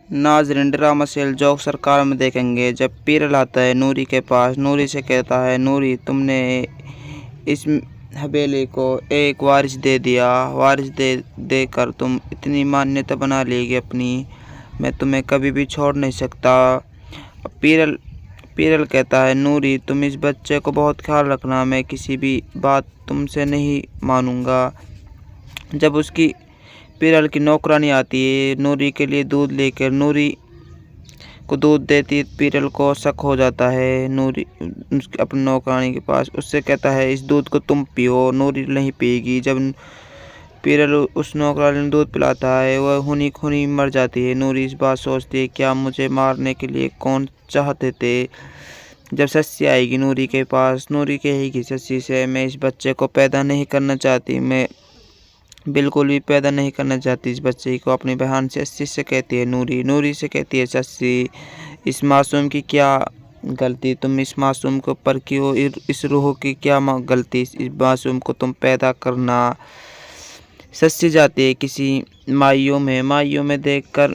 नाज़रीन, drama serial joke सरकार में देखेंगे। जब पीरल आता है नूरी के पास, नूरी से कहता है, नूरी तुमने इस हवेली को एक वारिस दे दिया। वारिस देकर तुम इतनी मान्यता बना लेगी अपनी, मैं तुम्हें कभी भी छोड़ नहीं सकता। पीरल पीरल कहता है, नूरी तुम इस बच्चे को बहुत ख्याल रखना, मैं किसी भी बात तुमसे नहीं मानूंगा। जब उसकी पीरल की नौकरानी आती है नूरी के लिए दूध लेकर, नूरी को दूध देती, पीरल को शक हो जाता है। नूरी अपनी नौकरानी के पास उससे कहता है, इस दूध को तुम पियो। नूरी नहीं पिएगी। जब पीरल उस नौकरानी ने दूध पिलाता है, वह खूनी खूनी मर जाती है। नूरी इस बात सोचती है, क्या मुझे मारने के लिए कौन चाहते थे। जब सस्सी आएगी नूरी के पास, नूरी कहेगी सस्सी से, मैं इस बच्चे को पैदा नहीं करना चाहती, मैं बिल्कुल भी पैदा नहीं करना चाहती इस बच्चे को। अपनी बहन से सस्सी से कहती है नूरी। नूरी से कहती है सस्सी, इस मासूम की क्या गलती, तुम इस मासूम के ऊपर क्यों, इस रूह की क्या गलती, इस मासूम को तुम पैदा करना। सस्सी जाती है किसी माइयों में देखकर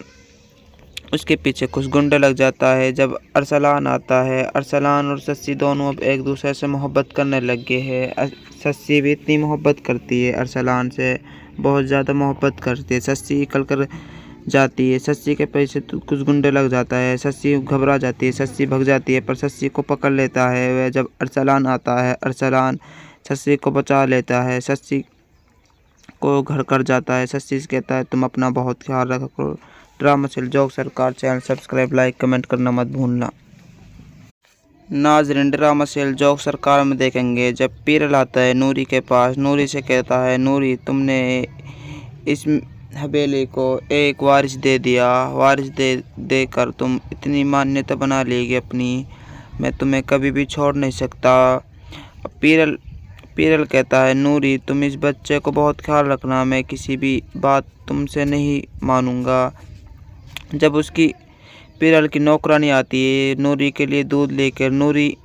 उसके पीछे कुछ गुंडा लग जाता है। जब अरसलान आता है, अरसलान और सस्सी दोनों अब एक दूसरे से मोहब्बत करने लग गए हैं। सस्सी भी इतनी मोहब्बत करती है अरसलान से, बहुत ज़्यादा मोहब्बत करती है। सस्सी निकल कर जाती है, सस्सी के पीछे कुछ गुंडे लग जाता है। सस्सी घबरा जाती है, सस्सी भग जाती है, पर सस्सी को पकड़ लेता है वह। जब अरसलान आता है, अरसलान सस्सी को बचा लेता है, सस्सी को घर कर जाता है। सस्सी से कहता है, तुम अपना बहुत ख्याल रखा करो। ड्रामा सीरियल जोक सरकार चैनल सब्सक्राइब, लाइक, कमेंट करना मत भूलना। नाज़रीन, ड्रामा सीरियल जोक सरकार में देखेंगे। जब पीरल आता है नूरी के पास, नूरी से कहता है, नूरी तुमने इस हवेली को एक वारिस दे दिया। वारिस देकर तुम इतनी मान्यता बना लेगी अपनी, मैं तुम्हें कभी भी छोड़ नहीं सकता। पीरल कहता है, नूरी तुम इस बच्चे को बहुत ख्याल रखना, मैं किसी भी बात तुमसे नहीं मानूंगा। जब उसकी पीरल की नौकरानी आती है नूरी के लिए दूध लेकर, नूरी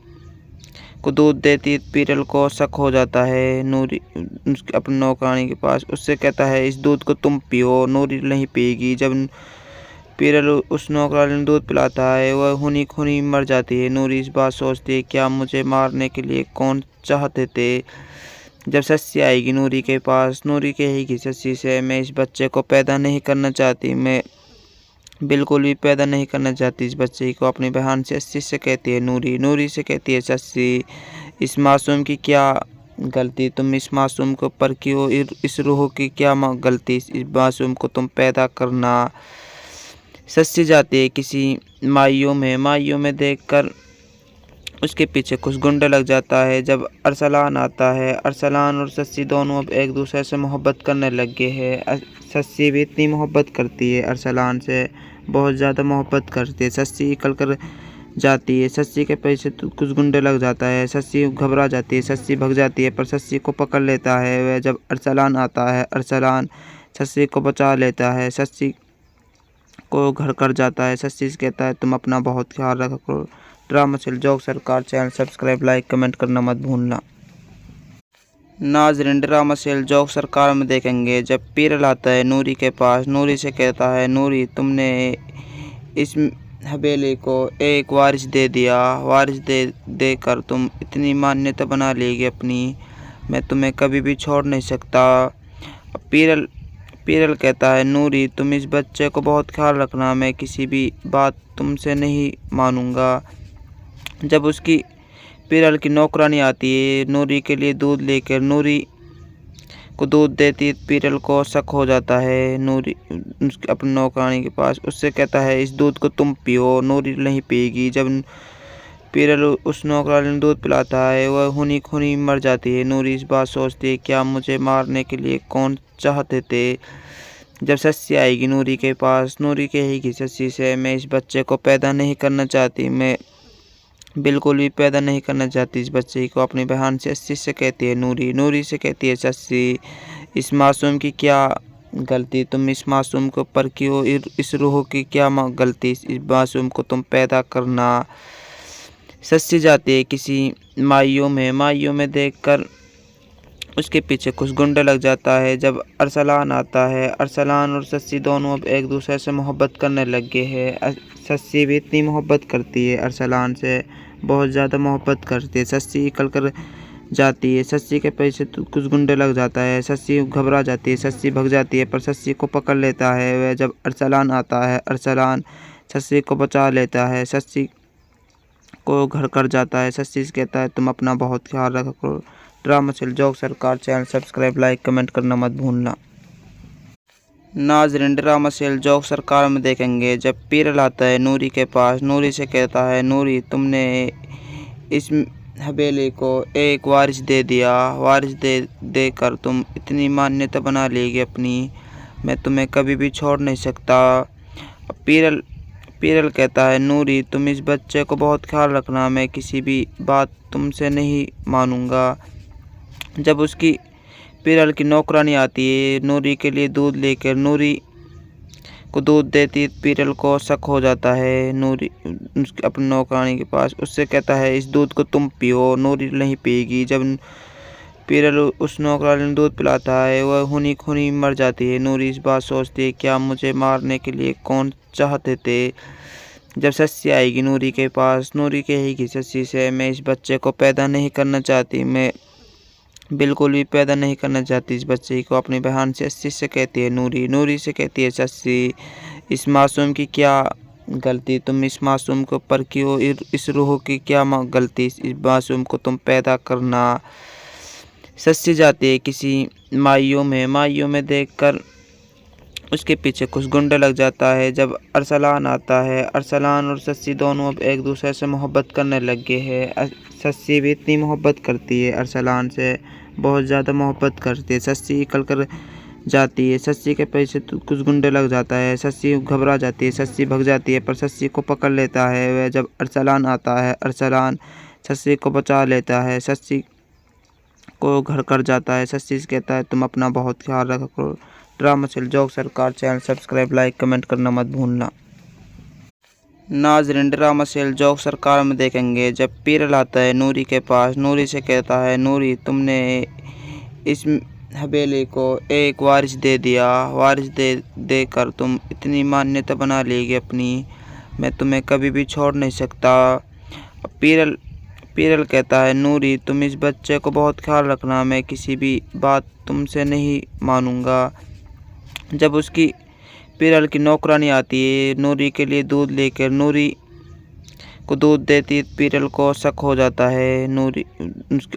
को दूध देती, पीरल को शक हो जाता है। नूरी अपनी नौकरानी के पास उससे कहता है, इस दूध को तुम पियो। नूरी नहीं पिएगी। जब पीरल उस नौकरानी ने दूध पिलाता है, वह खूनी खूनी मर जाती है। नूरी इस बात सोचती है, क्या मुझे मारने के लिए कौन चाहते थे। जब सस्सी आएगी नूरी के पास, नूरी कहेगी सस्सी से, मैं इस बच्चे को पैदा नहीं करना चाहती, मैं बिल्कुल भी पैदा नहीं करना चाहती इस बच्चे को। अपनी बहन से सस्सी से कहती है नूरी। नूरी से कहती है सस्सी, इस मासूम की क्या गलती, तुम इस मासूम के ऊपर क्यों, इस रूह की क्या गलती, इस मासूम को तुम पैदा करना। सस्सी जाती है किसी माइयों में देखकर उसके पीछे कुछ गुंडा लग जाता है। जब अरसलान आता है, अरसलान और सस्सी दोनों अब एक दूसरे से मोहब्बत करने लग गए हैं। सस्सी भी इतनी मोहब्बत करती है अरसलान से, बहुत ज़्यादा मोहब्बत करती है। सस्सी निकल कर जाती है, सस्सी के पीछे कुछ गुंडे लग जाता है। सस्सी घबरा जाती है, सस्सी भग जाती है, पर सस्सी को पकड़ लेता है वह। जब अरसलान आता है, अरसलान सस्सी को बचा लेता है, सस्सी को घर कर जाता है। सस्सी से कहता है, तुम अपना बहुत ख्याल रखा करो। ड्रामा सीरियल जोक सरकार चैनल सब्सक्राइब, लाइक, कमेंट करना मत भूलना। नाज़रीन, ड्रामा सीरियल जोक सरकार में देखेंगे। जब पीरल आता है नूरी के पास, नूरी से कहता है, नूरी तुमने इस हवेली को एक वारिस दे दिया। वारिस देकर तुम इतनी मान्यता बना लेगी अपनी, मैं तुम्हें कभी भी छोड़ नहीं सकता। पीरल कहता है, नूरी तुम इस बच्चे को बहुत ख्याल रखना, मैं किसी भी बात तुमसे नहीं मानूंगा। जब उसकी पीरल की नौकरानी आती है नूरी के लिए दूध लेकर, नूरी को दूध देती, पीरल को शक हो जाता है। नूरी अपनी नौकरानी के पास उससे कहता है, इस दूध को तुम पियो। नूरी नहीं पिएगी। जब पीरल उस नौकरानी ने दूध पिलाता है, वह खूनी खूनी मर जाती है। नूरी इस बात सोचती है, क्या मुझे मारने के लिए कौन चाहते थे। जब सस्सी आएगी नूरी के पास, नूरी कहेगी सस्सी से, मैं इस बच्चे को पैदा नहीं करना चाहती, मैं बिल्कुल भी पैदा नहीं करना चाहती इस बच्चे को। अपनी बहन से सस्सी से कहती है नूरी। नूरी से कहती है सस्सी, इस मासूम की क्या गलती, तुम इस मासूम के ऊपर क्यों, इस रूह की क्या गलती, इस मासूम को तुम पैदा करना। सस्सी जाती है किसी माइयों में देखकर उसके पीछे कुछ गुंडे लग जाता है। जब अरसलान आता है, अरसलान और सस्सी दोनों अब एक दूसरे से मोहब्बत करने लग गए हैं। सस्सी भी इतनी मोहब्बत करती है अरसलान से, बहुत ज़्यादा मोहब्बत करती है। सस्सी निकल कर जाती है, सस्सी के पीछे कुछ गुंडे लग जाता है। सस्सी घबरा जाती है, सस्सी भग जाती है, पर सस्सी को पकड़ लेता है वह। जब अरसलान आता है, अरसलान सस्सी को बचा लेता है, सस्सी को घर कर जाता है। सस्सी से कहता है तुम अपना बहुत ख्याल रखा करो। ड्रामा चैनल जोक सरकार चैनल सब्सक्राइब, लाइक, कमेंट करना मत भूलना। नाज़रीन, ड्रामा चैनल जोक सरकार में देखेंगे जब पीर लाता है नूरी के पास। नूरी से कहता है नूरी तुमने इस हवेली को एक वारिस दे दिया, वारिस देकर तुम इतनी मान्यता बना लेगी अपनी, मैं तुम्हें कभी भी छोड़ नहीं सकता। पीरल कहता है नूरी तुम इस बच्चे को बहुत ख्याल रखना, मैं किसी भी बात तुमसे नहीं मानूंगा। जब उसकी पीरल की नौकरानी आती है नूरी के लिए दूध लेकर, नूरी को दूध देती, पीरल को शक हो जाता है नूरी अपनी नौकरानी के पास। उससे कहता है इस दूध को तुम पियो, नूरी नहीं पिएगी। जब पीरल उस नौकरानी ने दूध पिलाता है वह खूनी खूनी मर जाती है। नूरी इस बात सोचती है क्या मुझे मारने के लिए कौन चाहते थे। जब सस्सी आएगी नूरी के पास, नूरी कहेगी सस्सी से मैं इस बच्चे को पैदा नहीं करना चाहती, मैं बिल्कुल भी पैदा नहीं करना चाहती इस बच्चे को। अपनी बहन से सस्सी से कहती है नूरी से कहती है सस्सी इस मासूम की क्या गलती, तुम इस मासूम के ऊपर क्यों, इस रूह की क्या गलती, इस मासूम को तुम पैदा करना। सस्सी जाती है किसी माइयों में देखकर उसके पीछे कुछ गुंडे लग जाता है। जब अरसलान आता है, अरसलान और सस्सी दोनों अब एक दूसरे से मोहब्बत करने लग गए हैं। सस्सी भी इतनी मोहब्बत करती है अरसलान से, बहुत ज़्यादा मोहब्बत करती है। सस्सी निकल कर जाती है, सस्सी के पीछे कुछ गुंडे लग जाता है। सस्सी घबरा जाती है, सस्सी भग जाती है, पर सस्सी को पकड़ लेता है वह। जब अरसलान आता है, अरसलान सस्सी को बचा लेता है, सस्सी को घर कर जाता है। सस्सी से कहता है तुम अपना बहुत ख्याल रखा करो। ड्रामा चैनल जोक सरकार चैनल सब्सक्राइब, लाइक, कमेंट करना मत भूलना। नाज़रीन, ड्रामा चैनल जोक सरकार में देखेंगे जब पीर लाता है नूरी के पास। नूरी से कहता है नूरी तुमने इस हवेली को एक वारिस दे दिया, वारिस देकर तुम इतनी मान्यता बना लेगी अपनी, मैं तुम्हें कभी भी छोड़ नहीं सकता। पीरल कहता है नूरी तुम इस बच्चे को बहुत ख्याल रखना, मैं किसी भी बात तुमसे नहीं मानूंगा। जब उसकी पीरल की नौकरानी आती है नूरी के लिए दूध लेकर, नूरी को दूध देती, पीरल को शक हो जाता है नूरी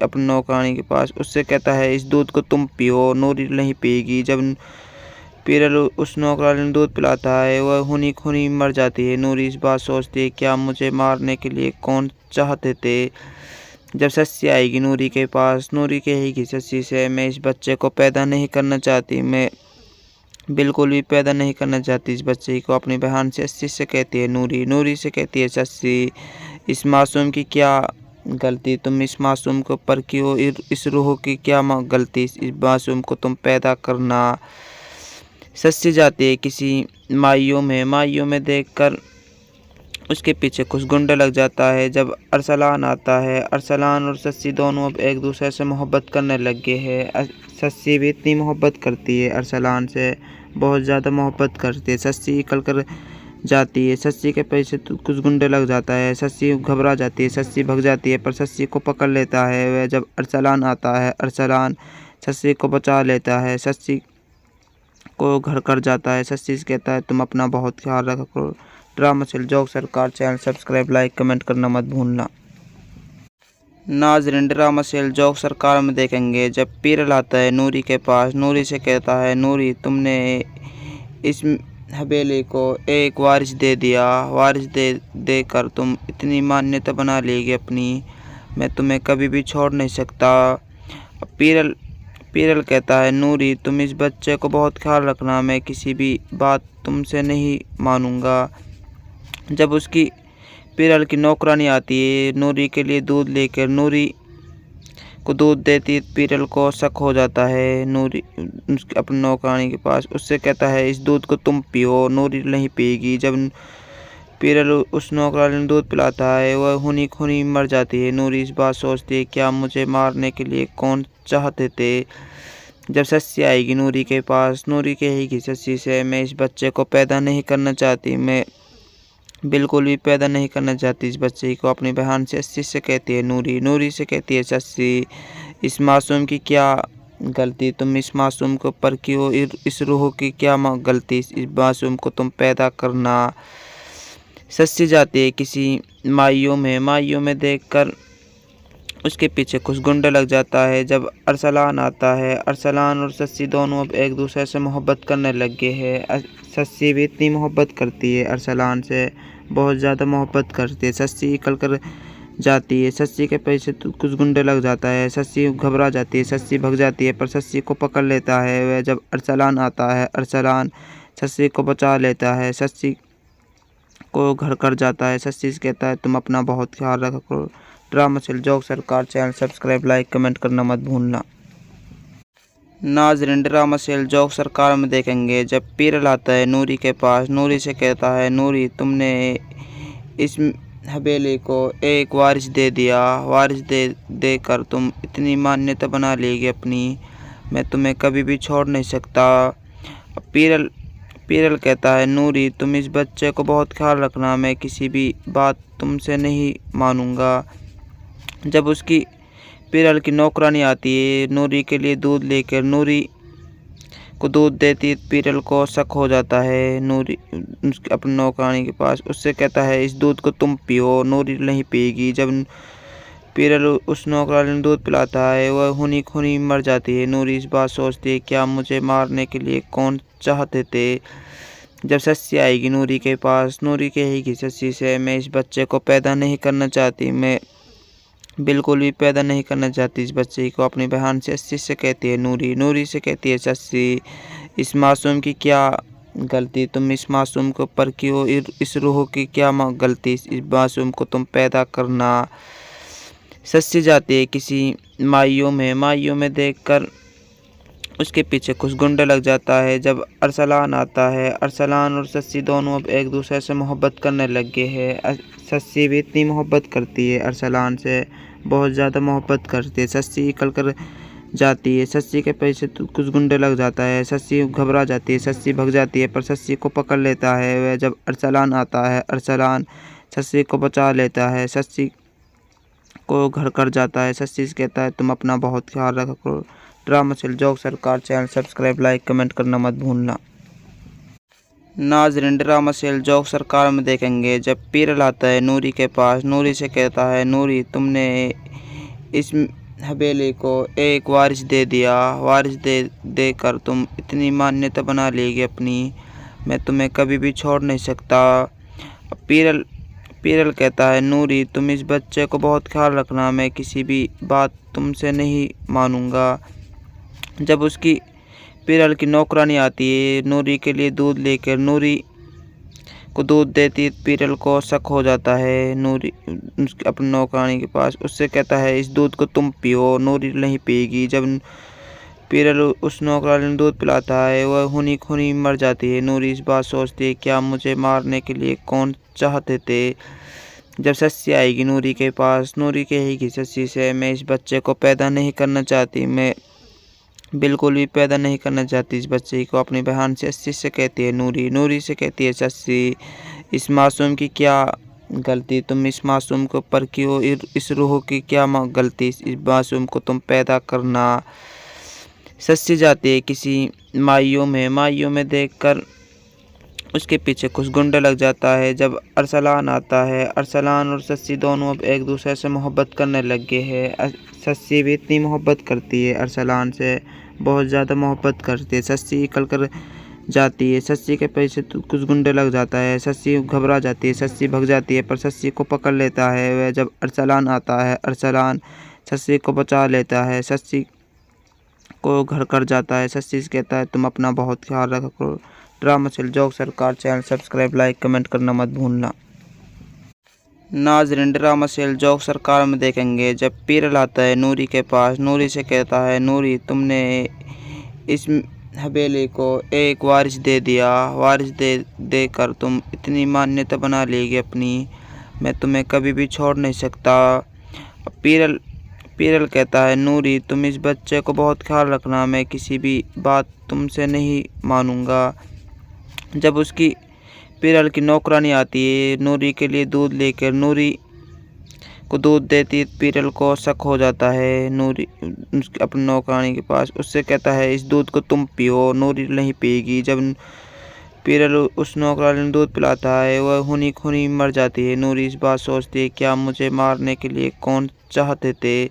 अपनी नौकरानी के पास। उससे कहता है इस दूध को तुम पियो, नूरी नहीं पिएगी। जब पीरल उस नौकरानी ने दूध पिलाता है वह खूनी खूनी मर जाती है। नूरी इस बात सोचती है क्या मुझे मारने के लिए कौन चाहते थे। जब सस्सी आएगी नूरी के पास, नूरी कहेगी सस्सी से मैं इस बच्चे को पैदा नहीं करना चाहती, मैं बिल्कुल भी पैदा नहीं करना चाहती इस बच्चे को। अपनी बहन से सस्सी से कहती है नूरी से कहती है सस्सी इस मासूम की क्या गलती, तुम इस मासूम के ऊपर क्यों, इस रूह की क्या गलती, इस मासूम को तुम पैदा करना। सस्सी जाती है किसी माइयों में देखकर उसके पीछे कुछ गुंडे लग जाता है। जब अरसलान आता है, अरसलान और सस्सी दोनों अब एक दूसरे से मोहब्बत करने लग गए हैं। सस्सी भी इतनी मोहब्बत करती है अरसलान से, बहुत ज़्यादा मोहब्बत करती है। सस्सी निकल कर जाती है, सस्सी के पीछे कुछ गुंडे लग जाता है। सस्सी घबरा जाती है, सस्सी भग जाती है, पर सस्सी को पकड़ लेता है वह। जब अरसलान आता है, अरसलान सस्सी को बचा लेता है, सस्सी को घर कर जाता है। सस्सी से कहता है तुम अपना बहुत ख्याल रखा करो। ड्रामा चैनल जोक सरकार चैनल सब्सक्राइब, लाइक, कमेंट करना मत भूलना। नाज़रीन, ड्रामा चैनल जोक सरकार में देखेंगे जब पीर लाता है नूरी के पास। नूरी से कहता है नूरी तुमने इस हवेली को एक वारिस दे दिया, वारिस देकर तुम इतनी मान्यता बना लेगी अपनी, मैं तुम्हें कभी भी छोड़ नहीं सकता। पीरल कहता है नूरी तुम इस बच्चे को बहुत ख्याल रखना, मैं किसी भी बात तुमसे नहीं मानूंगा। जब उसकी पीरल की नौकरानी आती है नूरी के लिए दूध लेकर, नूरी को दूध देती, पीरल को शक हो जाता है नूरी अपनी नौकरानी के पास। उससे कहता है इस दूध को तुम पियो, नूरी नहीं पिएगी। जब पीरल उस नौकरानी दूध पिलाता है, वह खूनी खूनी मर जाती है। नूरी इस बात सोचती है, क्या मुझे मारने के लिए कौन चाहते थे। जब सस्सी आएगी नूरी के पास, नूरी कहेगी सस्सी से, मैं इस बच्चे को पैदा नहीं करना चाहती, मैं बिल्कुल भी पैदा नहीं करना चाहती इस बच्चे को। अपनी बहन से सस्सी से कहती है नूरी, नूरी से कहती है सस्सी, इस मासूम की क्या गलती, तुम इस मासूम को पर क्यों, इस रूह की क्या गलती, इस मासूम को तुम पैदा करना। सस्सी जाती है किसी माइयों में देखकर उसके पीछे कुछ गुंडे लग जाता है। जब अरसलान आता है, अरसलान और सस्सी दोनों अब एक दूसरे से मोहब्बत करने लग गए हैं। सस्सी भी इतनी मोहब्बत करती है अरसलान से, बहुत ज़्यादा मोहब्बत करती है। सस्सी निकल कर जाती है, सस्सी के पीछे कुछ गुंडे लग जाता है। सस्सी घबरा जाती है, सस्सी भग जाती है, पर सस्सी को पकड़ लेता है वह। जब अरसलान आता है, अरसलान सस्सी को बचा लेता है, सस्सी को घर कर जाता है। सस्सी से कहता है, तुम अपना बहुत ख्याल रखा करो। ड्रामा सेल जोक सरकार चैनल सब्सक्राइब, लाइक, कमेंट करना मत भूलना। नाज़रीन, ड्रामा सेल जोक सरकार में देखेंगे जब पीरल आता है नूरी के पास, नूरी से कहता है, नूरी तुमने इस हवेली को एक वारिस दे दिया, वारिस देकर तुम इतनी मान्यता बना लेगी अपनी, मैं तुम्हें कभी भी छोड़ नहीं सकता। पीरल कहता है, नूरी तुम इस बच्चे को बहुत ख्याल रखना, मैं किसी भी बात तुमसे नहीं मानूंगा। जब उसकी पीरल की नौकरानी आती है नूरी के लिए दूध लेकर, नूरी को दूध देती, पीरल को शक हो जाता है नूरी अपनी नौकरानी के पास। उससे कहता है, इस दूध को तुम पियो, नूरी नहीं पिएगी। जब पीरल उस नौकरानी दूध पिलाता है, वह खूनी खूनी मर जाती है। नूरी इस बात सोचती है, क्या मुझे मारने के लिए कौन चाहते थे। जब सस्सी आएगी नूरी के पास, नूरी कहेगी सस्सी से, मैं इस बच्चे को पैदा नहीं करना चाहती, मैं बिल्कुल भी पैदा नहीं करना चाहती इस बच्चे को। अपनी बहन से सस्सी से कहती है नूरी, नूरी से कहती है सस्सी, इस मासूम की क्या गलती, तुम इस मासूम को पर क्यों, इस रूह की क्या गलती, इस मासूम को तुम पैदा करना। सस्सी जाती है किसी माइयों में देखकर उसके पीछे कुछ गुंडे लग जाता है। जब अरसलान आता है, अरसलान और सस्सी दोनों अब एक दूसरे से मोहब्बत करने लग गए हैं। सस्सी भी इतनी मोहब्बत करती है अरसलान से, बहुत ज़्यादा मोहब्बत करती है। सस्सी निकल कर जाती है, सस्सी के पीछे कुछ गुंडे लग जाता है। सस्सी घबरा जाती है, सस्सी भग जाती है, पर सस्सी को पकड़ लेता है वह। जब अरसलान आता है, अरसलान सस्सी को बचा लेता है, सस्सी को घर कर जाता है। सस्सी से कहता है, तुम अपना बहुत ख्याल रखा करो। ड्रामा सेल जोक सरकार चैनल सब्सक्राइब, लाइक, कमेंट करना मत भूलना। नाज़रीन, ड्रामा सेल जोक सरकार में देखेंगे जब पीरल आता है नूरी के पास, नूरी से कहता है, नूरी तुमने इस हवेली को एक वारिस दे दिया, वारिस देकर तुम इतनी मान्यता बना लेगी अपनी, मैं तुम्हें कभी भी छोड़ नहीं सकता। पीरल कहता है, नूरी तुम इस बच्चे को बहुत ख्याल रखना, मैं किसी भी बात तुमसे नहीं मानूंगा। जब उसकी पीरल की नौकरानी आती है नूरी के लिए दूध लेकर, नूरी को दूध देती, पीरल को शक हो जाता है नूरी अपनी नौकरानी के पास। उससे कहता है, इस दूध को तुम पियो, नूरी नहीं पिएगी। जब पीरल उस नौकरानी दूध पिलाता है, वह खूनी खूनी मर जाती है। नूरी इस बात सोचती है, क्या मुझे मारने के लिए कौन चाहते थे। जब सस्सी आएगी नूरी के पास, नूरी कहेगी सस्सी से, मैं इस बच्चे को पैदा नहीं करना चाहती, मैं बिल्कुल भी पैदा नहीं करना चाहती इस बच्चे को। अपनी बहन से सस्सी से कहती है नूरी, नूरी से कहती है सस्सी, इस मासूम की क्या गलती, तुम इस मासूम को पर क्यों, इस रूह की क्या गलती, इस मासूम को तुम पैदा करना। सस्सी जाती है किसी माइयों में देखकर उसके पीछे कुछ गुंडे लग जाता है। जब अरसलान आता है, अरसलान और सस्सी दोनों अब एक दूसरे से मोहब्बत करने लग गए हैं। सस्सी भी इतनी मोहब्बत करती है अरसलान से, बहुत ज़्यादा मोहब्बत करती है। सस्सी निकल कर जाती है, सस्सी के पीछे कुछ गुंडे लग जाता है। सस्सी घबरा जाती है, सस्सी भग जाती है, पर सस्सी को पकड़ लेता है वह। जब अरसलान आता है, अरसलान सस्सी को बचा लेता है, सस्सी को घर कर जाता है। सस्सी से कहता है, तुम अपना बहुत ख्याल रखा करो। ड्रामा सेल जोक सरकार चैनल सब्सक्राइब, लाइक, कमेंट करना मत भूलना। नाज़रीन, ड्रामा सेल जोक सरकार में देखेंगे जब पीरल आता है नूरी के पास, नूरी से कहता है, नूरी तुमने इस हवेली को एक वारिस दे दिया। वारिस देकर तुम इतनी मान्यता बना लेगी अपनी, मैं तुम्हें कभी भी छोड़ नहीं सकता। पीरल कहता है, नूरी तुम इस बच्चे को बहुत ख्याल रखना, मैं किसी भी बात तुमसे नहीं मानूंगा। जब उसकी पीरल की नौकरानी आती है नूरी के लिए दूध लेकर, नूरी को दूध देती, पीरल को शक हो जाता है। नूरी अपनी नौकरानी के पास उससे कहता है, इस दूध को तुम पियो। नूरी नहीं पिएगी। जब पीरल उस नौकरानी ने दूध पिलाता है वह हुनी खुनी मर जाती है। नूरी इस बात सोचती है, क्या मुझे मारने के लिए कौन चाहते थे।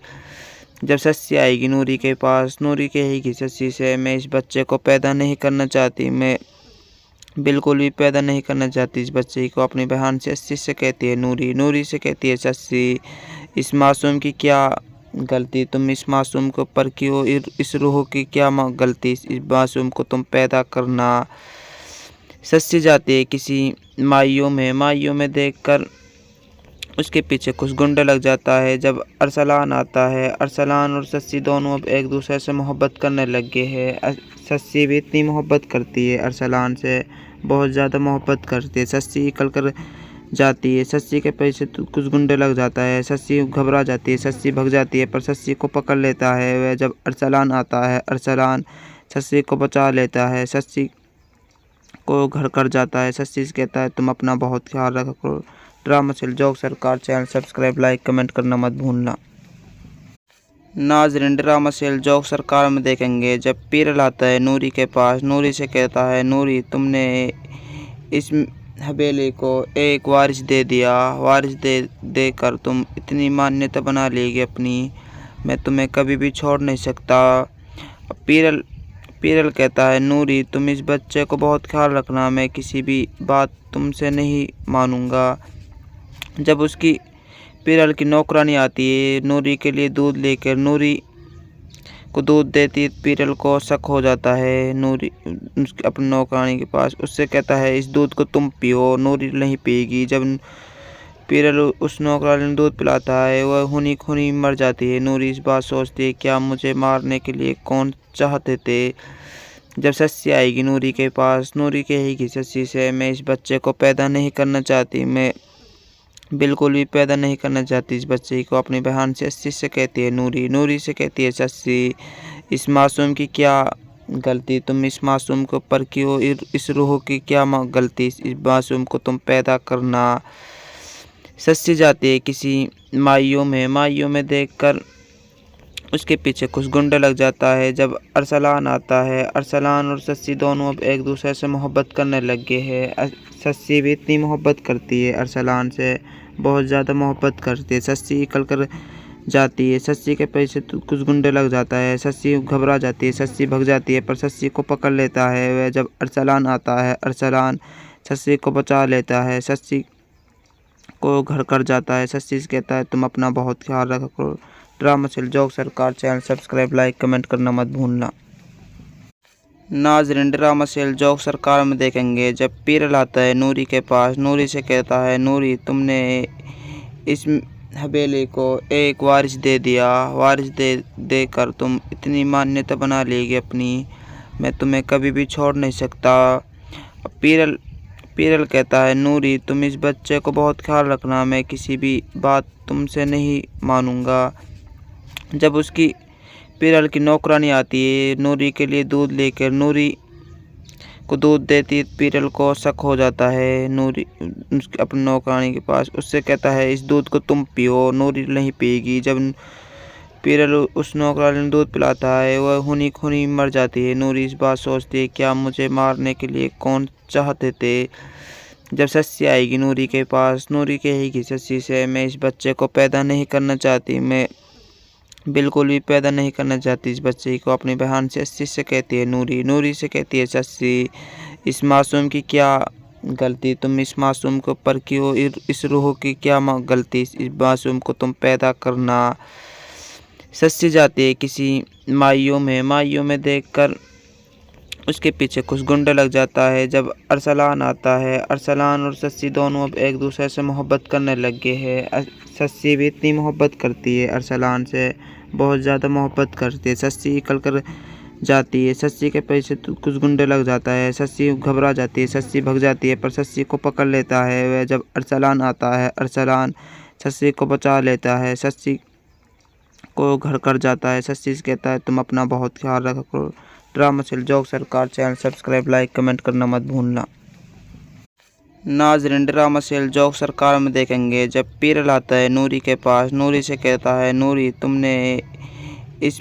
जब सस्सी आएगी नूरी के पास, नूरी कहेगी सस्सी से, मैं इस बच्चे को पैदा नहीं करना चाहती, मैं बिल्कुल भी पैदा नहीं करना चाहती इस बच्चे को। अपनी बहन सस्सी से कहती है नूरी। नूरी से कहती है सस्सी, इस मासूम की क्या गलती, तुम इस मासूम के ऊपर क्यों, इस रूह की क्या गलती, इस मासूम को तुम पैदा करना। सस्सी जाती है किसी माइयों में देखकर उसके पीछे कुछ गुंडे लग जाता है। जब अरसलान आता है, अरसलान और सस्सी दोनों अब एक दूसरे से मोहब्बत करने लग गए हैं। सस्सी भी इतनी मोहब्बत करती है अरसलान से, बहुत ज़्यादा मोहब्बत करती है। सस्सी निकल कर जाती है, सस्सी के पीछे कुछ गुंडे लग जाता है। सस्सी घबरा जाती है, सस्सी भग जाती है, पर सस्सी को पकड़ लेता है वह। जब अरसलान आता है, अरसलान सस्सी को बचा लेता है, सस्सी को घर कर जाता है। सस्सी से कहता है, तुम अपना बहुत ख्याल रखा करो। ड्रामा सेल जोक सरकार चैनल सब्सक्राइब, लाइक, कमेंट करना मत भूलना। नाज़रीन, ड्रामा सेल जोक सरकार में देखेंगे जब पीरल आता है नूरी के पास, नूरी से कहता है, नूरी तुमने इस हवेली को एक वारिस दे दिया। वारिस देकर तुम इतनी मान्यता बना लेगी अपनी, मैं तुम्हें कभी भी छोड़ नहीं सकता। पीरल कहता है, नूरी तुम इस बच्चे को बहुत ख्याल रखना, मैं किसी भी बात तुमसे नहीं मानूंगा। जब उसकी पीरल की नौकरानी आती है नूरी के लिए दूध लेकर, नूरी को दूध देती, पीरल को शक हो जाता है। नूरी अपनी नौकरानी के पास उससे कहता है, इस दूध को तुम पियो। नूरी नहीं पिएगी। जब पीरल उस नौकरानी ने दूध पिलाता है वह हुनी खुनी मर जाती है। नूरी इस बात सोचती है, क्या मुझे मारने के लिए कौन चाहते थे। जब सस्सी आएगी नूरी के पास, नूरी कहेगी सस्सी से, मैं इस बच्चे को पैदा नहीं करना चाहती, मैं बिल्कुल भी पैदा नहीं करना चाहती इस बच्चे को। अपनी बहन सस्सी से कहती है नूरी। नूरी से कहती है सस्सी, इस मासूम की क्या गलती, तुम इस मासूम के ऊपर क्यों, इस रूह की क्या गलती, इस मासूम को तुम पैदा करना। सस्सी जाती है किसी माइयों में देखकर उसके पीछे कुछ गुंडे लग जाता है। जब अरसलान आता है, अरसलान और सस्सी दोनों अब एक दूसरे से मोहब्बत करने लग गए हैं। सस्सी भी इतनी मोहब्बत करती है अरसलान से, बहुत ज़्यादा मोहब्बत करती है। सस्सी निकल कर जाती है, सस्सी के पीछे कुछ गुंडे लग जाता है। सस्सी घबरा जाती है, सस्सी भग जाती है, पर सस्सी को पकड़ लेता है वह। जब अरसलान आता है, अरसलान सस्सी को बचा लेता है, सस्सी को घर कर जाता है। सस्सी से कहता है, तुम अपना बहुत ख्याल रखा करो। ड्रामा सेल जोक सरकार चैनल सब्सक्राइब, लाइक, कमेंट करना मत भूलना। नाज़रीन, ड्रामा सेल जोक सरकार में देखेंगे जब पीरल आता है नूरी के पास, नूरी से कहता है, नूरी तुमने इस हवेली को एक वारिस दे दिया। वारिस देकर तुम इतनी मान्यता बना लेगी अपनी, मैं तुम्हें कभी भी छोड़ नहीं सकता। पीरल कहता है, नूरी तुम इस बच्चे को बहुत ख्याल रखना, मैं किसी भी बात तुमसे नहीं मानूंगा। जब उसकी पीरल की नौकरानी आती है नूरी के लिए दूध लेकर, नूरी को दूध देती, पीरल को शक हो जाता है। नूरी अपनी नौकरानी के पास उससे कहता है, इस दूध को तुम पियो। नूरी नहीं पिएगी। जब पीरल उस नौकरानी ने दूध पिलाता है वह हुनी खुनी मर जाती है। नूरी इस बात सोचती है, क्या मुझे मारने के लिए कौन चाहते थे। जब सस्सी आएगी नूरी के पास, नूरी कहेगी सस्सी से, मैं इस बच्चे को पैदा नहीं करना चाहती, मैं बिल्कुल भी पैदा नहीं करना चाहती इस बच्चे को। अपनी बहन सस्सी से कहती है नूरी। नूरी से कहती है सस्सी, इस मासूम की क्या गलती, तुम इस मासूम के ऊपर क्यों, इस रूह की क्या गलती, इस मासूम को तुम पैदा करना। सस्सी जाती है किसी माइयों में देखकर उसके पीछे कुछ गुंडे लग जाता है। जब अरसलान आता है, अरसलान और सस्सी दोनों अब एक दूसरे से मोहब्बत करने लग गए हैं। सस्सी भी इतनी मोहब्बत करती है अरसलान से, बहुत ज़्यादा मोहब्बत करती है। सस्सी निकल कर जाती है। सस्सी के पीछे कुछ गुंडे लग जाता है। सस्सी घबरा जाती है, सस्सी भग जाती है, पर सस्सी को पकड़ लेता है। वह जब अरसलान आता है, अरसलान सस्सी को बचा लेता है। सस्सी को घर कर जाता है। सस्सी से कहता है तुम अपना बहुत ख्याल रखा करो। ड्रामा सेल जोक सरकार चैनल सब्सक्राइब, लाइक, कमेंट करना मत भूलना। नाज़रीन, ड्रामा सेल जोक सरकार में देखेंगे जब पीर लाता है नूरी के पास। नूरी से कहता है नूरी तुमने इस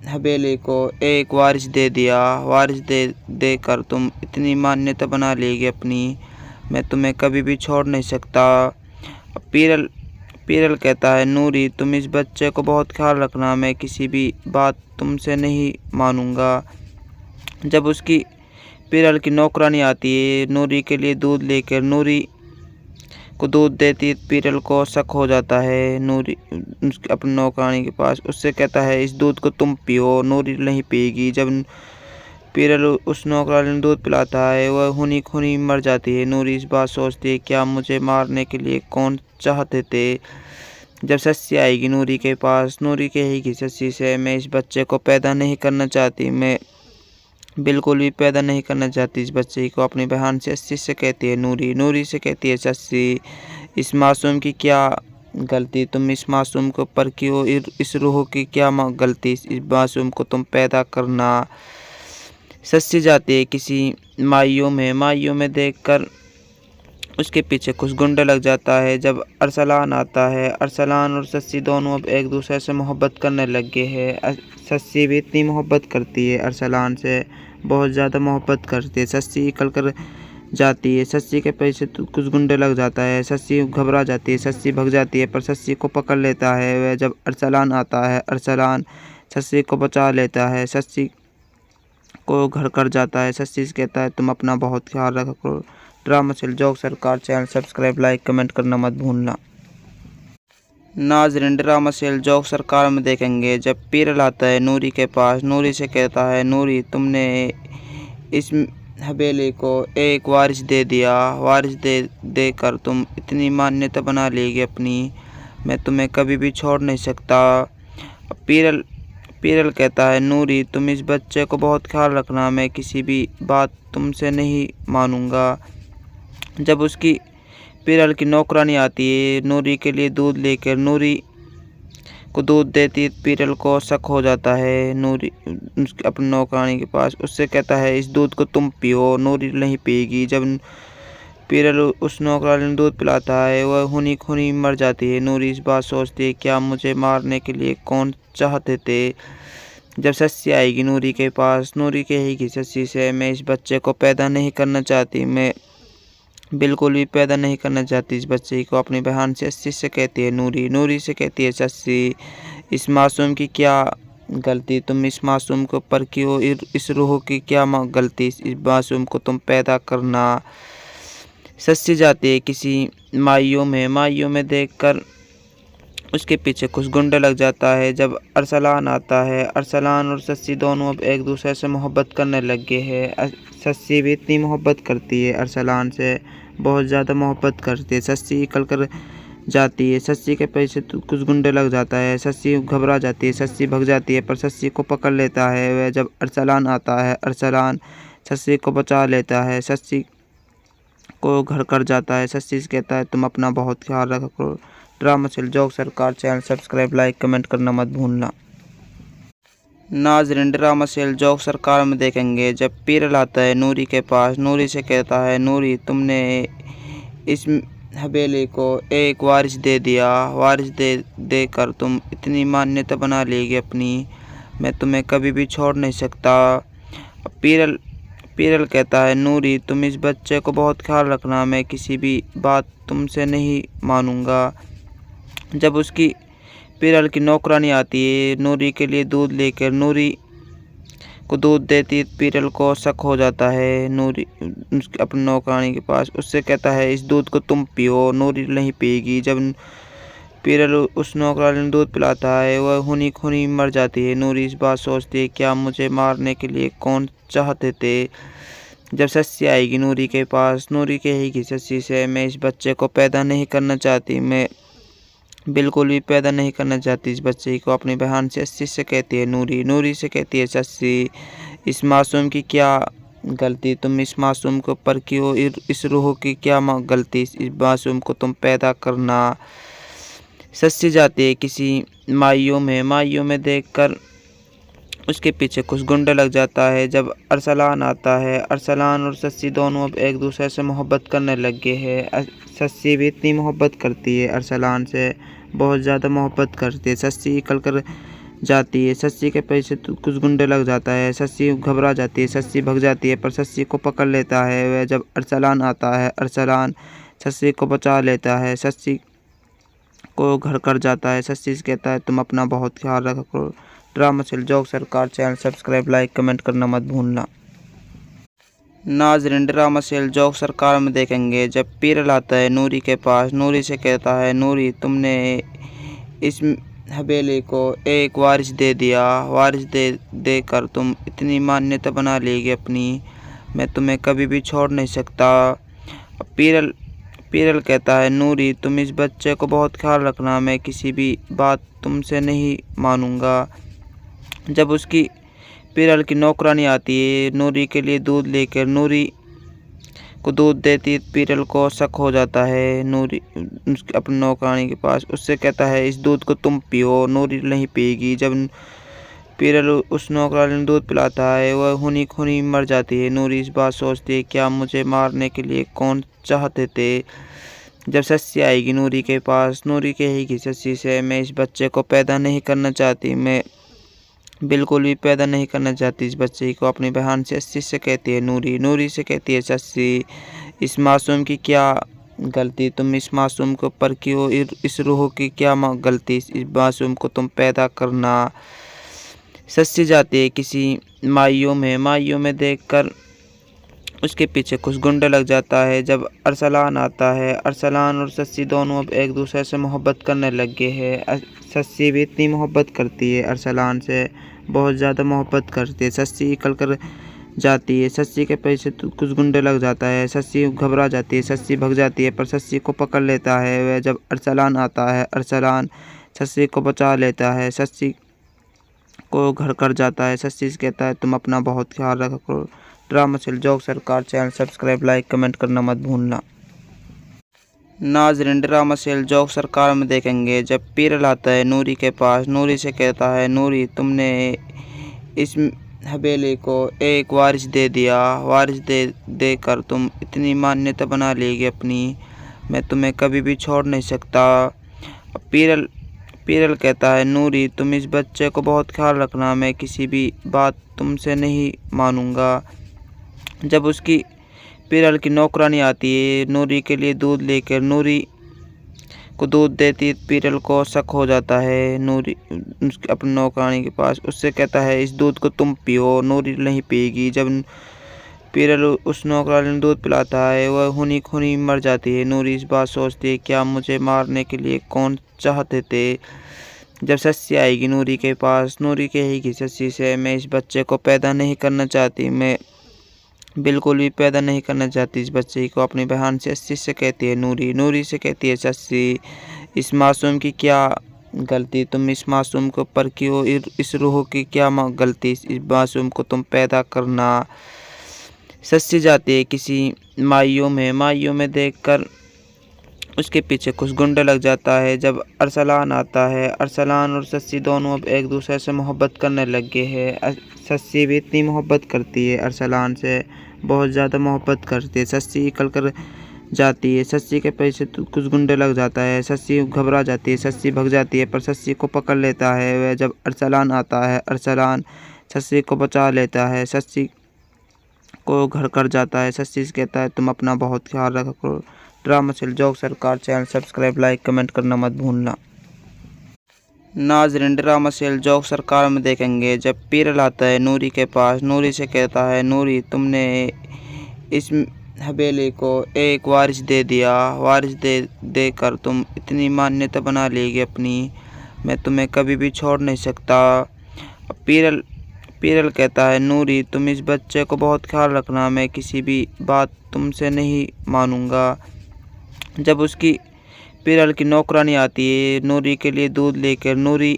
हवेली को एक वारिस दे दिया। वारिस देकर तुम इतनी मान्यता बना लेगी अपनी, मैं तुम्हें कभी भी छोड़ नहीं सकता। पीरल कहता है नूरी तुम इस बच्चे को बहुत ख्याल रखना, मैं किसी भी बात तुमसे नहीं मानूंगा। जब उसकी पीरल की नौकरानी आती है नूरी के लिए दूध लेकर, नूरी को दूध देती, पीरल को शक हो जाता है। नूरी अपनी नौकरानी के पास उससे कहता है इस दूध को तुम पियो। नूरी नहीं पिएगी। जब पीरल उस नौकरानी ने दूध पिलाता है वह खूनी खूनी मर जाती है। नूरी इस बात सोचती है क्या मुझे मारने के लिए कौन चाहते थे। जब सस्सी आएगी नूरी के पास, नूरी कहेगी सस्सी से मैं इस बच्चे को पैदा नहीं करना चाहती, मैं बिल्कुल भी पैदा नहीं करना चाहती इस बच्चे को। अपनी बहन से सस्सी से कहती है नूरी से कहती है सस्सी इस मासूम की क्या गलती, तुम इस मासूम को पर क्यों, इस रूह की क्या गलती, इस मासूम को तुम पैदा करना। सस्सी जाती है किसी माइयों में देखकर उसके पीछे कुछ गुंडे लग जाता है। जब अरसलान आता है, अरसलान और सस्सी दोनों अब एक दूसरे से मोहब्बत करने लग गए हैं। सस्सी भी इतनी मोहब्बत करती है अरसलान से, बहुत ज़्यादा मोहब्बत करती है। सस्सी निकल कर जाती है। सस्सी के पीछे कुछ गुंडे लग जाता है। सस्सी घबरा जाती है, सस्सी भग जाती है, पर सस्सी को पकड़ लेता है। वह जब अरसलान आता है, अरसलान सस्सी को बचा लेता है। सस्सी को घर कर जाता है। सस्सी से कहता है तुम अपना बहुत ख्याल रखा करो। ड्रामा सेल जोक सरकार चैनल सब्सक्राइब, लाइक, कमेंट करना मत भूलना। नाज़रीन, ड्रामा सेल जोक सरकार में देखेंगे जब पीर लाता है नूरी के पास। नूरी से कहता है नूरी तुमने इस हवेली को एक वारिस दे दिया। वारिस देकर तुम इतनी मान्यता बना लेगी अपनी, मैं तुम्हें कभी भी छोड़ नहीं सकता। पीरल कहता है नूरी तुम इस बच्चे को बहुत ख्याल रखना, मैं किसी भी बात तुमसे नहीं मानूंगा। जब उसकी पीरल की नौकरानी आती है नूरी के लिए दूध लेकर, नूरी को दूध देती, पीरल को शक हो जाता है। नूरी अपनी नौकरानी के पास उससे कहता है इस दूध को तुम पियो। नूरी नहीं पिएगी। जब पीरल उस नौकरानी ने दूध पिलाता है वह खूनी खूनी मर जाती है। नूरी इस बात सोचती है क्या मुझे मारने के लिए कौन चाहते थे। जब सस्सी आएगी नूरी के पास, नूरी कहेगी सस्सी से मैं इस बच्चे को पैदा नहीं करना चाहती, मैं बिल्कुल भी पैदा नहीं करना चाहती इस बच्चे को। अपनी बहन से सस्सी से कहती है नूरी से कहती है सस्सी इस मासूम की क्या गलती, तुम इस मासूम को पर क्यों, इस रूह की क्या गलती, इस मासूम को तुम पैदा करना। सस्सी जाती है किसी माइयों में देखकर उसके पीछे कुछ गुंडे लग जाता है। जब अरसलान आता है, अरसलान और सस्सी दोनों अब एक दूसरे से मोहब्बत करने लग गए हैं। सस्सी भी इतनी मोहब्बत करती है अरसलान से, बहुत ज़्यादा मोहब्बत करती है। सस्सी निकल कर जाती है। सस्सी के पीछे कुछ गुंडे लग जाता है। सस्सी घबरा जाती है, सस्सी भग जाती है, पर सस्सी को पकड़ लेता है। वह जब अरसलान आता है, अरसलान सस्सी को बचा लेता है। सस्सी को घर कर जाता है। सस्सी से कहता है तुम अपना बहुत ख्याल रखा करो। ड्रामा सेल जोक सरकार चैनल सब्सक्राइब, लाइक, कमेंट करना मत भूलना। नाज़रीन, ड्रामा सेल जोक सरकार में देखेंगे जब पीर लाता है नूरी के पास। नूरी से कहता है नूरी तुमने इस हवेली को एक वारिस दे दिया। वारिस देकर तुम इतनी मान्यता बना लेगी अपनी, मैं तुम्हें कभी भी छोड़ नहीं सकता। पीरल कहता है नूरी तुम इस बच्चे को बहुत ख्याल रखना, मैं किसी भी बात तुमसे नहीं मानूंगा। जब उसकी पीरल की नौकरानी आती है नूरी के लिए दूध लेकर, नूरी को दूध देती, पीरल को शक हो जाता है। नूरी अपनी नौकरानी के पास उससे कहता है इस दूध को तुम पियो। नूरी नहीं पिएगी। जब पीरल उस नौकरानी ने दूध पिलाता है वह खूनी खूनी मर जाती है। नूरी इस बात सोचती है क्या मुझे मारने के लिए कौन चाहते थे। जब सस्सी आएगी नूरी के पास, नूरी कहेगी सस्सी से मैं इस बच्चे को पैदा नहीं करना चाहती, मैं बिल्कुल भी पैदा नहीं करना चाहती इस बच्चे को अपनी बहन से। सस्सी से कहती है नूरी, नूरी से कहती है सस्सी, इस मासूम की क्या गलती, तुम इस मासूम के ऊपर क्यों, इस रूह की क्या गलती, इस मासूम को तुम पैदा करना। सस्सी जाती है किसी माइयों में देखकर उसके पीछे कुछ गुंडे लग जाता है। जब अरसलान आता है, अरसलान और सस्सी दोनों अब एक दूसरे से मोहब्बत करने लग गए हैं। सस्सी भी इतनी मोहब्बत करती है अरसलान से, बहुत ज़्यादा मोहब्बत करती है। सस्सी निकल कर जाती है, सस्सी के पीछे कुछ गुंडे लग जाता है। सस्सी घबरा जाती है, सस्सी भग जाती है, पर सस्सी को पकड़ लेता है वह। जब अरसलान आता है, अरसलान सस्सी को बचा लेता है, सस्सी को घर कर जाता है। सस्सी से कहता है तुम अपना बहुत ख्याल रखा करो। ड्रामा सेल जोक सरकार चैनल सब्सक्राइब, लाइक, कमेंट करना मत भूलना। नाज़रीन, ड्रामा सेल जोक सरकार में देखेंगे जब पीर लाता है नूरी के पास, नूरी से कहता है नूरी तुमने इस हवेली को एक वारिस दे दिया, वारिस देकर तुम इतनी मान्यता बना लेगी अपनी, मैं तुम्हें कभी भी छोड़ नहीं सकता। पीरल कहता है नूरी तुम इस बच्चे को बहुत ख्याल रखना, मैं किसी भी बात तुमसे नहीं मानूंगा। जब उसकी पीरल की नौकरानी आती है नूरी के लिए दूध लेकर, नूरी को दूध देती, पीरल को शक हो जाता है नूरी अपनी नौकरानी के पास। उससे कहता है इस दूध को तुम पियो, नूरी नहीं पिएगी। जब पीरल उस नौकरानी ने दूध पिलाता है वह खूनी खूनी मर जाती है। नूरी इस बात सोचती है क्या मुझे मारने के लिए कौन चाहते थे। जब सस्सी आएगी नूरी के पास, नूरी कहेगी सस्सी से मैं इस बच्चे को पैदा नहीं करना चाहती, मैं बिल्कुल भी पैदा नहीं करना चाहती इस बच्चे को अपनी बहन से। सस्सी से कहती है नूरी, नूरी से कहती है सस्सी, इस मासूम की क्या गलती, तुम इस मासूम के ऊपर क्यों, इस रूह की क्या गलती, इस मासूम को तुम पैदा करना। सस्सी जाती है किसी माइयों में देखकर उसके पीछे कुछ गुंडे लग जाता है। जब अरसलान आता है, अरसलान और सस्सी दोनों अब एक दूसरे से मोहब्बत करने लग गए हैं। सस्सी भी इतनी मोहब्बत करती है अरसलान से, बहुत ज़्यादा मोहब्बत करती है। सस्सी निकल कर जाती है, सस्सी के पीछे कुछ गुंडे लग जाता है। सस्सी घबरा जाती है, सस्सी भग जाती है, पर सस्सी को पकड़ लेता है वह। जब अरसलान आता है, अरसलान सस्सी को बचा लेता है, सस्सी को घर कर जाता है। सस्सी से कहता है तुम अपना बहुत ख्याल रखा करो। ड्रामा सेल जोक सरकार चैनल सब्सक्राइब, लाइक, कमेंट करना मत भूलना। नाज़रीन, ड्रामा सेल जोक सरकार में देखेंगे जब पीर लाता है नूरी के पास, नूरी से कहता है नूरी तुमने इस हवेली को एक वारिस दे दिया, वारिस देकर तुम इतनी मान्यता बना लेगी अपनी, मैं तुम्हें कभी भी छोड़ नहीं सकता। पीरल कहता है नूरी तुम इस बच्चे को बहुत ख्याल रखना, मैं किसी भी बात तुमसे नहीं मानूंगा। जब उसकी पीरल की नौकरानी आती है नूरी के लिए दूध लेकर, नूरी को दूध देती, पीरल को शक हो जाता है नूरी अपनी नौकरानी के पास। उससे कहता है इस दूध को तुम पियो, नूरी नहीं पिएगी। जब पीरल उस नौकरानी ने दूध पिलाता है वह खूनी खूनी मर जाती है। नूरी इस बात सोचती है क्या मुझे मारने के लिए कौन चाहते थे। जब सस्सी आएगी नूरी के पास, नूरी कहेगी सस्सी से मैं इस बच्चे को पैदा नहीं करना चाहती, मैं बिल्कुल भी पैदा नहीं करना चाहती इस बच्चे को अपनी बहन से। सस्सी से कहती है नूरी, नूरी से कहती है सस्सी, इस मासूम की क्या गलती, तुम इस मासूम के ऊपर क्यों, इस रूह की क्या गलती, इस मासूम को तुम पैदा करना। सस्सी जाती है किसी माइयों में देखकर उसके पीछे कुछ गुंडे लग जाता है। जब अरसलान आता है, अरसलान और सस्सी दोनों अब एक दूसरे से मोहब्बत करने लग गए हैं। सस्सी भी इतनी मोहब्बत करती है अरसलान से, बहुत ज़्यादा मोहब्बत करती है। सस्सी निकल कर जाती है, सस्सी के पीछे कुछ गुंडे लग जाता है। सस्सी घबरा जाती है, सस्सी भग जाती है, पर सस्सी को पकड़ लेता है वह। जब अरसलान आता है, अरसलान सस्सी को बचा लेता है, सस्सी को घर कर जाता है। सस्सी से कहता है तुम अपना बहुत ख्याल रखा करो। ड्रामा सेल जोक सरकार चैनल सब्सक्राइब, लाइक, कमेंट करना मत भूलना। नाज़रीन, ड्रामा सेल जोक सरकार में देखेंगे जब पीर लाता है नूरी के पास, नूरी से कहता है नूरी तुमने इस हवेली को एक वारिस दे दिया, वारिस देकर तुम इतनी मान्यता बना लेगी अपनी, मैं तुम्हें कभी भी छोड़ नहीं सकता। पीरल कहता है नूरी तुम इस बच्चे को बहुत ख्याल रखना, मैं किसी भी बात तुमसे नहीं मानूंगा। जब उसकी पीरल की नौकरानी आती है नूरी के लिए दूध लेकर। नूरी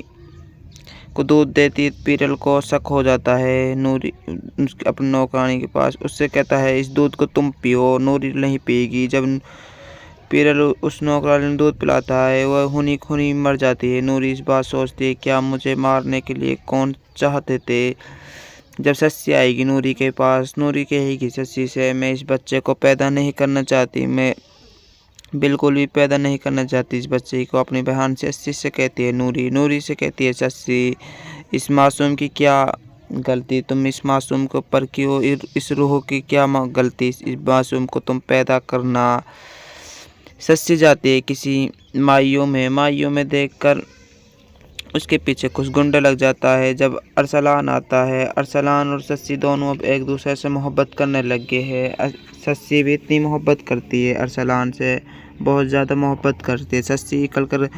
को दूध देती, पीरल को शक हो जाता है नूरी अपनी नौकरानी के पास। उससे कहता है इस दूध को तुम पियो। नूरी नहीं पिएगी। जब पीरल उस नौकरानी ने दूध पिलाता है वह खूनी खूनी मर जाती है। नूरी इस बात सोचती है क्या मुझे मारने के लिए कौन चाहते थे। जब सस्सी आएगी नूरी के पास, नूरी कहेगी सस्सी से मैं इस बच्चे को पैदा नहीं करना चाहती, मैं बिल्कुल भी पैदा नहीं करना चाहती इस बच्चे को। अपनी बहन सस्सी से कहती है नूरी। नूरी से कहती है सस्सी इस मासूम की क्या गलती, तुम इस मासूम को पर क्यों, इस रूह की क्या गलती इस मासूम को तुम पैदा करना। सस्सी जाती है किसी माइयों में देखकर उसके पीछे कुछ गुंडे लग जाता है। जब अरसलान आता है, अरसलान और सस्सी दोनों अब एक दूसरे से मोहब्बत करने लग गए हैं। सस्सी भी इतनी मोहब्बत करती है अरसलान से, बहुत ज़्यादा मोहब्बत करती है। सस्सी निकल कर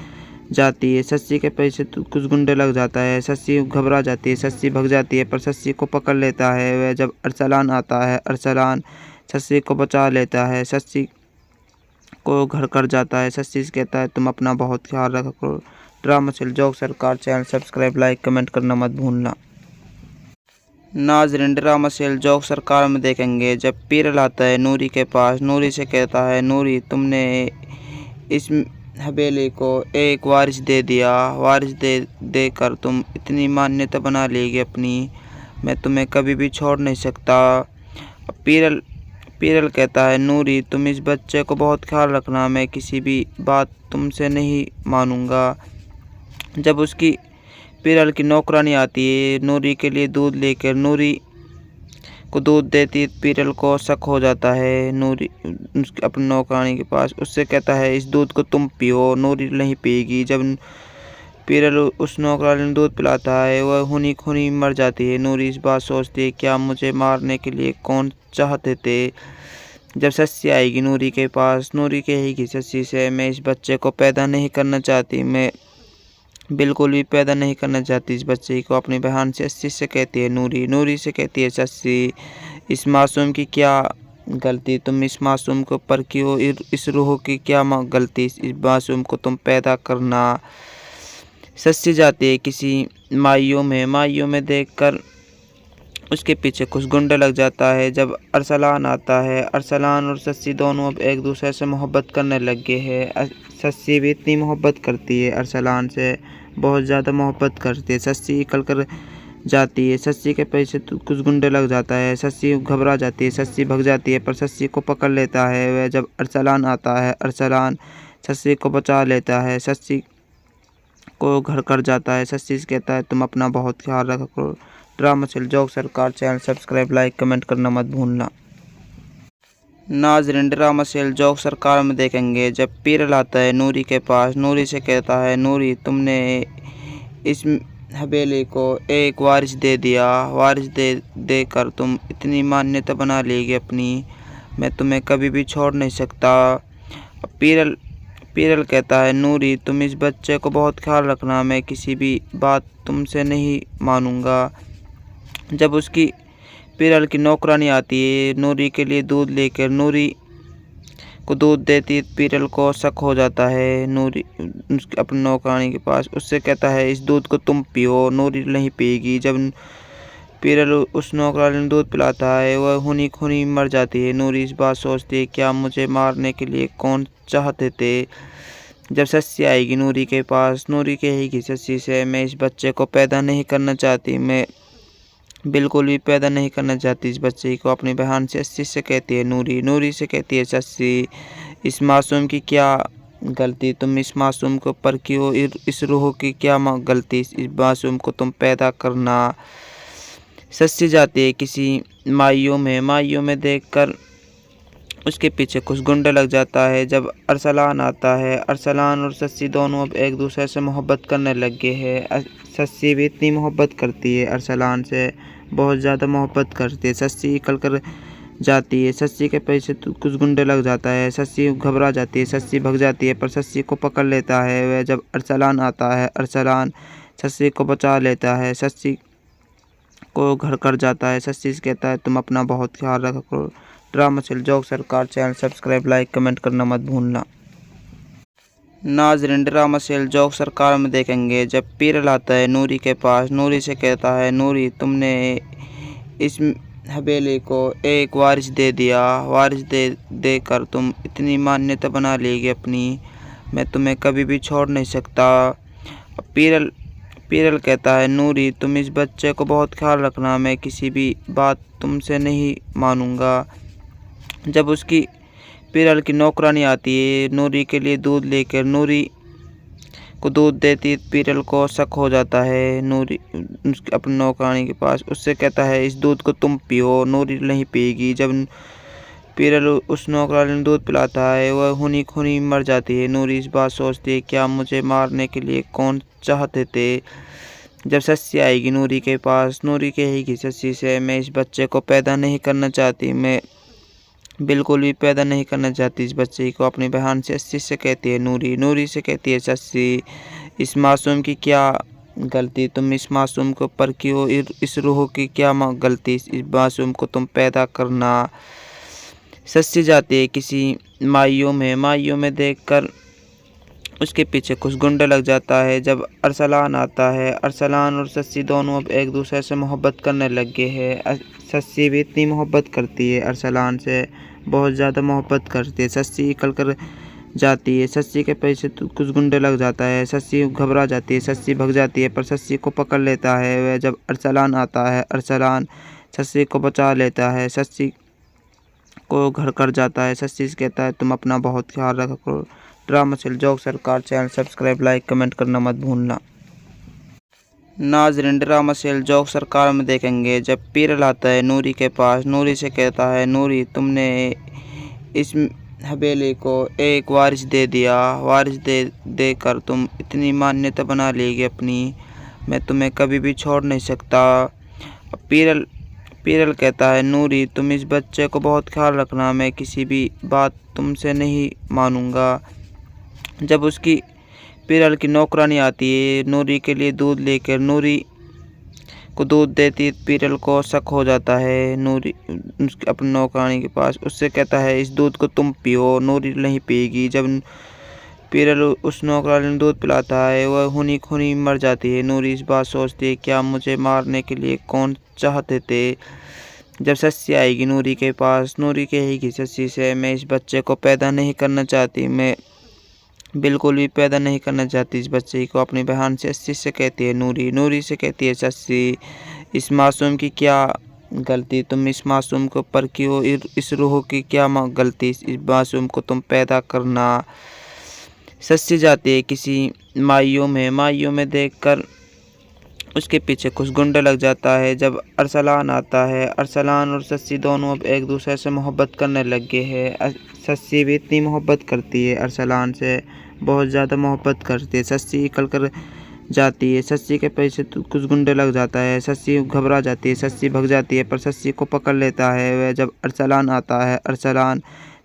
जाती है, सस्सी के पीछे कुछ गुंडे लग जाता है। सस्सी घबरा जाती है, सस्सी भग जाती है, पर सस्सी को पकड़ लेता है वह। जब अरसलान आता है, अरसलान सस्सी को बचा लेता है, सस्सी को घर कर जाता है। सस्सी से कहता है तुम अपना बहुत ख्याल रखा करो। ड्रामा सेल जोक सरकार चैनल सब्सक्राइब, लाइक, कमेंट करना मत भूलना। नाज़रीन, ड्रामा सेल जोक सरकार में देखेंगे जब पीरल आता है नूरी के पास। नूरी से कहता है नूरी तुमने इस हवेली को एक वारिस दे दिया, वारिस देकर तुम इतनी मान्यता बना लेगी अपनी, मैं तुम्हें कभी भी छोड़ नहीं सकता। पीरल कहता है नूरी तुम इस बच्चे को बहुत ख्याल रखना, मैं किसी भी बात तुमसे नहीं मानूंगा। जब उसकी पीरल की नौकरानी आती है नूरी के लिए दूध लेकर। नूरी को दूध देती, पीरल को शक हो जाता है नूरी अपनी नौकरानी के पास। उससे कहता है इस दूध को तुम पियो। नूरी नहीं पिएगी। जब पीरल उस नौकरानी ने दूध पिलाता है वह खूनी खूनी मर जाती है। नूरी इस बात सोचती है क्या मुझे मारने के लिए कौन चाहते थे। जब सस्सी आएगी नूरी के पास, नूरी कहेगी सस्सी से मैं इस बच्चे को पैदा नहीं करना चाहती, मैं बिल्कुल भी पैदा नहीं करना चाहती इस बच्चे को। अपनी बहन सस्सी से कहती है नूरी। नूरी से कहती है सस्सी इस मासूम की क्या गलती, तुम इस मासूम को पर क्यों, इस रूह की क्या गलती इस मासूम को तुम पैदा करना। सस्सी जाती है किसी माइयों में देखकर उसके पीछे कुछ गुंडे लग जाता है। जब अरसलान आता है, अरसलान और सस्सी दोनों अब एक दूसरे से मोहब्बत करने लग गए हैं। सस्सी भी इतनी मोहब्बत करती है अरसलान से, बहुत ज़्यादा मोहब्बत करती है। सस्सी निकल कर जाती है, सस्सी के पीछे कुछ गुंडे लग जाता है। सस्सी घबरा जाती है, सस्सी भग जाती है, पर सस्सी को पकड़ लेता है वह। जब अरसलान आता है, अरसलान सस्सी को बचा लेता है, सस्सी को घर कर जाता है। सस्सी से कहता है तुम अपना बहुत ख्याल रखा करो। ड्रामा सेल जोक सरकार चैनल सब्सक्राइब, लाइक, कमेंट करना मत भूलना। नाज़रीन, ड्रामा सेल जोक सरकार में देखेंगे जब पीरल आता है नूरी के पास। नूरी से कहता है नूरी तुमने इस हवेली को एक वारिस दे दिया, वारिस देकर तुम इतनी मान्यता बना लेगी अपनी, मैं तुम्हें कभी भी छोड़ नहीं सकता। पीरल कहता है नूरी तुम इस बच्चे को बहुत ख्याल रखना, मैं किसी भी बात तुमसे नहीं मानूंगा। जब उसकी पीरल की नौकरानी आती है नूरी के लिए दूध लेकर। नूरी को दूध देती, पीरल को शक हो जाता है नूरी अपनी नौकरानी के पास। उससे कहता है इस दूध को तुम पियो। नूरी नहीं पिएगी। जब पीरल उस नौकरानी ने दूध पिलाता है वह खूनी खूनी मर जाती है। नूरी इस बात सोचती है क्या मुझे मारने के लिए कौन चाहते थे। जब सस्सी आएगी नूरी के पास, नूरी कहेगी सस्सी से मैं इस बच्चे को पैदा नहीं करना चाहती, मैं बिल्कुल भी पैदा नहीं करना चाहती इस बच्चे को। अपनी बहन सस्सी से कहती है नूरी। नूरी से कहती है सस्सी इस मासूम की क्या गलती, तुम इस मासूम को पर क्यों, इस रूह की क्या गलती इस मासूम को तुम पैदा करना। सस्सी जाती है किसी माइयों में देखकर उसके पीछे कुछ गुंडे लग जाता है। जब अरसलान आता है, अरसलान और सस्सी दोनों अब एक दूसरे से मोहब्बत करने लग गए हैं। सस्सी भी इतनी मोहब्बत करती है अरसलान से, बहुत ज़्यादा मोहब्बत करती है। सस्सी निकल कर जाती है, सस्सी के पीछे कुछ गुंडे लग जाता है। सस्सी घबरा जाती है, सस्सी भग जाती है, पर सस्सी को पकड़ लेता है वह। जब अरसलान आता है, अरसलान सस्सी को बचा लेता है, सस्सी को घर कर जाता है। सस्सी से कहता है तुम अपना बहुत ख्याल रखा करो। ड्रामा सेल जोक सरकार चैनल सब्सक्राइब, लाइक, कमेंट करना मत भूलना। नाज़रीन, ड्रामा सीरियल जोक सरकार में देखेंगे। जब पीरल आता है नूरी के पास, नूरी से कहता है, नूरी तुमने इस हवेली को एक वारिस दे दिया। वारिस देकर तुम इतनी मान्यता बना लेगी अपनी, मैं तुम्हें कभी भी छोड़ नहीं सकता। पीरल पीरल कहता है, नूरी तुम इस बच्चे को बहुत ख्याल रखना, मैं किसी भी बात तुमसे नहीं मानूंगा। जब उसकी पीरल की नौकरानी आती है नूरी के लिए दूध लेकर, नूरी को दूध देती, पीरल को शक हो जाता है। नूरी अपनी नौकरानी के पास उससे कहता है, इस दूध को तुम पियो। नूरी नहीं पिएगी। जब पीरल उस नौकरानी ने दूध पिलाता है वह खूनी खूनी मर जाती है। नूरी इस बात सोचती है, क्या मुझे मारने के लिए कौन चाहते थे। जब सस्सी आएगी नूरी के पास, नूरी कहेगी सस्सी से, मैं इस बच्चे को पैदा नहीं करना चाहती, मैं बिल्कुल भी पैदा नहीं करना चाहती इस बच्चे को। अपनी बहन से सस्सी से कहती है नूरी, नूरी से कहती है सस्सी, इस मासूम की क्या गलती, तुम इस मासूम के ऊपर क्यों, इस रूह की क्या गलती, इस मासूम को तुम पैदा करना। सस्सी जाती है किसी माइयों में देखकर उसके पीछे कुछ गुंडे लग जाता है। जब अरसलान आता है, अरसलान और सस्सी दोनों अब एक दूसरे से मोहब्बत करने लग गए हैं। सस्सी भी इतनी मोहब्बत करती है अरसलान से, बहुत ज़्यादा मोहब्बत करती है। सस्सी निकल कर जाती है, सस्सी के पीछे कुछ गुंडे लग जाता है। सस्सी घबरा जाती है, सस्सी भग जाती है, पर सस्सी को पकड़ लेता है वह। जब अरसलान आता है, अरसलान सस्सी को बचा लेता है, सस्सी को घर कर जाता है। सस्सी से कहता है, तुम अपना बहुत ख्याल रखा करो। ड्रामा सीरियल जोक सरकार चैनल सब्सक्राइब, लाइक, कमेंट करना मत भूलना। नाज़रीन, ड्रामा सीरियल जोक सरकार में देखेंगे। जब पीरल आता है नूरी के पास, नूरी से कहता है, नूरी तुमने इस हवेली को एक वारिस दे दिया। वारिस देकर तुम इतनी मान्यता बना लेगी अपनी, मैं तुम्हें कभी भी छोड़ नहीं सकता। पीरल कहता है, नूरी तुम इस बच्चे को बहुत ख्याल रखना, मैं किसी भी बात तुमसे नहीं मानूंगा। जब उसकी पीरल की नौकरानी आती है नूरी के लिए दूध लेकर, नूरी को दूध देती, पीरल को शक हो जाता है। नूरी अपनी नौकरानी के पास उससे कहता है, इस दूध को तुम पियो। नूरी नहीं पिएगी। जब पीरल उस नौकरानी ने दूध पिलाता है वह खूनी खूनी मर जाती है। नूरी इस बात सोचती है, क्या मुझे मारने के लिए कौन चाहते थे। जब सस्सी आएगी नूरी के पास, नूरी कहेगी सस्सी से, मैं इस बच्चे को पैदा नहीं करना चाहती, मैं बिल्कुल भी पैदा नहीं करना चाहती इस बच्चे को। अपनी बहन से सस्सी से कहती है नूरी, नूरी से कहती है सस्सी, इस मासूम की क्या गलती, तुम इस मासूम के ऊपर क्यों, इस रूह की क्या गलती, इस मासूम को तुम पैदा करना। सस्सी जाती है किसी माइयों में देखकर उसके पीछे कुछ गुंडे लग जाता है। जब अरसलान आता है, अरसलान और सस्सी दोनों अब एक दूसरे से मोहब्बत करने लग गए हैं। सस्सी भी इतनी मोहब्बत करती है अरसलान से, बहुत ज़्यादा मोहब्बत करती है। सस्सी निकल कर जाती है, सस्सी के पीछे कुछ गुंडे लग जाता है। सस्सी घबरा जाती है, सस्सी भग जाती है, पर सस्सी को पकड़ लेता है वह। जब अरसलान आता है, अरसलान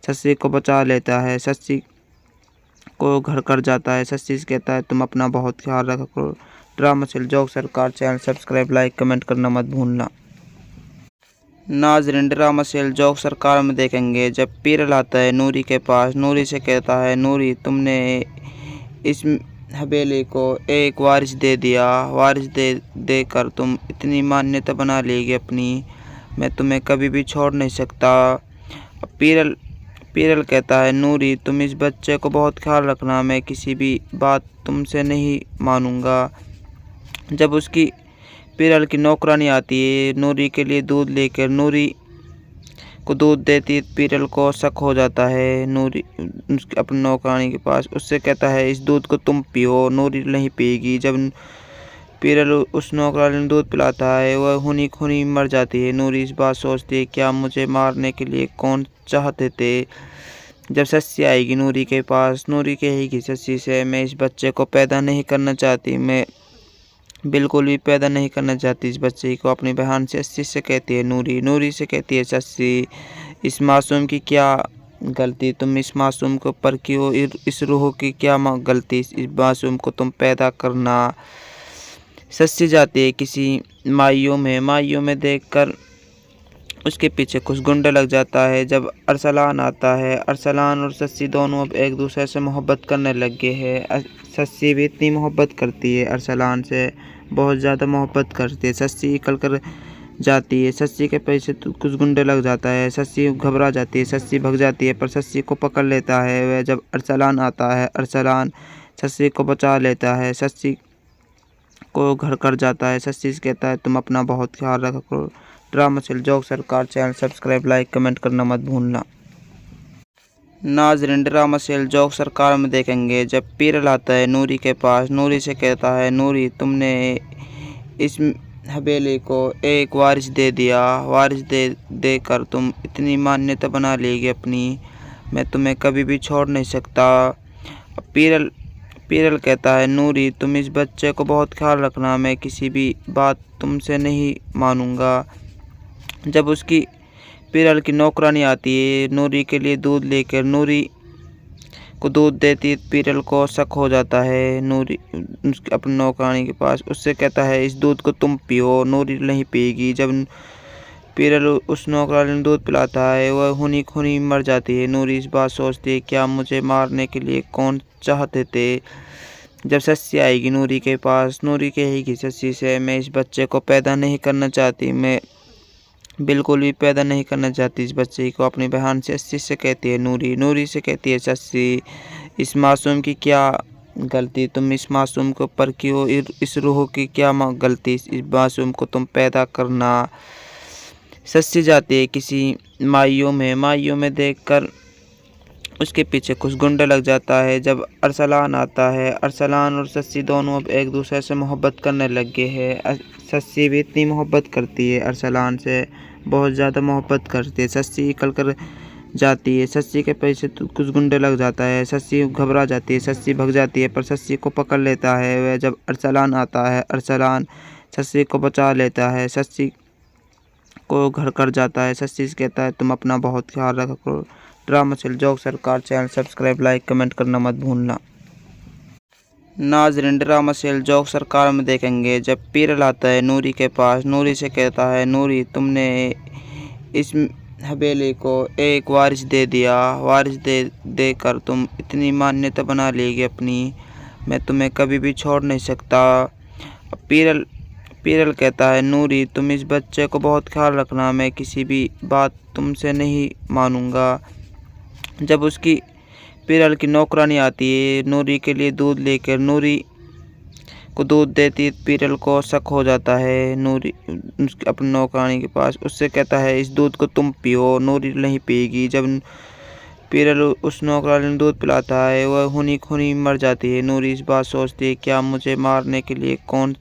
सस्सी को बचा लेता है, सस्सी को घर कर जाता है। सस्सी से कहता है, तुम अपना बहुत ख्याल रखा करो। ड्रामा सीरियल जोक सरकार चैनल सब्सक्राइब, लाइक, कमेंट करना मत भूलना। नाज़रीन, ड्रामा सीरियल जोक सरकार में देखेंगे। जब पीरल आता है नूरी के पास, नूरी से कहता है, नूरी तुमने इस हवेली को एक वारिस दे दिया। वारिस देकर तुम इतनी मान्यता बना लेगी अपनी, मैं तुम्हें कभी भी छोड़ नहीं सकता। पीरल कहता है, नूरी तुम इस बच्चे को बहुत ख्याल रखना, मैं किसी भी बात तुमसे नहीं मानूंगा। जब उसकी पीरल की नौकरानी आती है नूरी के लिए दूध लेकर, नूरी को दूध देती, पीरल को शक हो जाता है। नूरी अपनी नौकरानी के पास उससे कहता है, इस दूध को तुम पियो। नूरी नहीं पिएगी। जब पीरल उस नौकरानी ने दूध पिलाता है वह खूनी खूनी मर जाती है। नूरी इस बात सोचती है, क्या मुझे मारने के लिए कौन चाहते थे। जब सस्सी आएगी नूरी के पास, नूरी कहेगी सस्सी से, मैं इस बच्चे को पैदा नहीं करना चाहती, मैं बिल्कुल भी पैदा नहीं करना चाहती इस बच्चे को। अपनी बहन से सस्सी से कहती है नूरी, नूरी से कहती है सस्सी, इस मासूम की क्या गलती, तुम इस मासूम के ऊपर क्यों, इस रूह की क्या गलती, इस मासूम को तुम पैदा करना। सस्सी जाती है किसी माइयों में देखकर उसके पीछे कुछ गुंडे लग जाता है। जब अरसलान आता है, अरसलान और सस्सी दोनों अब एक दूसरे से मोहब्बत करने लग गए हैं। सस्सी भी इतनी मोहब्बत करती है अरसलान से, बहुत ज़्यादा मोहब्बत करती है। सस्सी निकल कर जाती है, सस्सी के पीछे कुछ गुंडे लग जाता है। सस्सी घबरा जाती है, सस्सी भग जाती है, पर सस्सी को पकड़ लेता है वह। जब अरसलान आता है, अरसलान सस्सी को बचा लेता है, सस्सी को घर कर जाता है। सस्सी से कहता है तुम अपना बहुत ख्याल रखा करो। ड्रामा सेल जोक सरकार चैनल सब्सक्राइब, लाइक, कमेंट करना मत भूलना। नाज़रीन, ड्रामा सेल जोक सरकार में देखेंगे जब पीर लाता है नूरी के पास। नूरी से कहता है नूरी तुमने इस हवेली को एक वारिस दे दिया। वारिस देकर तुम इतनी मान्यता बना लेगी अपनी, मैं तुम्हें कभी भी छोड़ नहीं सकता। पीरल कहता है नूरी तुम इस बच्चे को बहुत ख्याल रखना, मैं किसी भी बात तुमसे नहीं मानूंगा। जब उसकी पीरल की नौकरानी आती है नूरी के लिए दूध लेकर, नूरी को दूध देती, पीरल को शक हो जाता है नूरी अपनी नौकरानी के पास। उससे कहता है इस दूध को तुम पियो। नूरी नहीं पिएगी। जब पीरल उस नौकरानी ने दूध पिलाता है वह खूनी खूनी मर जाती है। नूरी इस बात सोचती है क्या मुझे मारने के लिए कौन चाहते थे। जब सस्सी आएगी नूरी के पास, नूरी कहेगी सस्सी से मैं इस बच्चे को पैदा नहीं करना चाहती, मैं बिल्कुल भी पैदा नहीं करना चाहती इस बच्चे को। अपनी बहन से सस्सी से कहती है नूरी। नूरी से कहती है सस्सी इस मासूम की क्या गलती, तुम इस मासूम के ऊपर क्यों, इस रूह की क्या गलती, इस मासूम को तुम पैदा करना। सस्सी जाती है किसी माइयों में देखकर उसके पीछे कुछ गुंडे लग जाता है। जब अरसलान आता है, अरसलान और सस्सी दोनों अब एक दूसरे से मोहब्बत करने लग गए हैं। सस्सी भी इतनी मोहब्बत करती है अरसलान से, बहुत ज़्यादा मोहब्बत करती है। सस्सी निकल कर जाती है, सस्सी के पीछे कुछ गुंडे लग जाता है। सस्सी घबरा जाती है, सस्सी भग जाती है, पर सस्सी को पकड़ लेता है वह। जब अरसलान आता है, अरसलान सस्सी को बचा लेता है, सस्सी को घर कर जाता है। सस्सी से कहता है तुम अपना बहुत ख्याल रखा करो। ड्रामा सेल जोक सरकार चैनल सब्सक्राइब, लाइक, कमेंट करना मत भूलना। नाज़रीन, ड्रामा सेल जोक सरकार में देखेंगे जब पीर लाता है नूरी के पास। नूरी से कहता है नूरी तुमने इस हवेली को एक वारिस दे दिया। वारिस देकर तुम इतनी मान्यता बना लेगी अपनी, मैं तुम्हें कभी भी छोड़ नहीं सकता। पीरल कहता है नूरी तुम इस बच्चे को बहुत ख्याल रखना, मैं किसी भी बात तुमसे नहीं मानूंगा। जब उसकी पीरल की नौकरानी आती है नूरी के लिए दूध लेकर, नूरी को दूध देती, पीरल को शक हो जाता है नूरी अपनी नौकरानी के पास। उससे कहता है इस दूध को तुम पियो। नूरी नहीं पिएगी। जब पीरल उस नौकरानी ने दूध पिलाता है वह खूनी खूनी मर जाती है। नूरी इस बात सोचती है क्या मुझे मारने के लिए कौन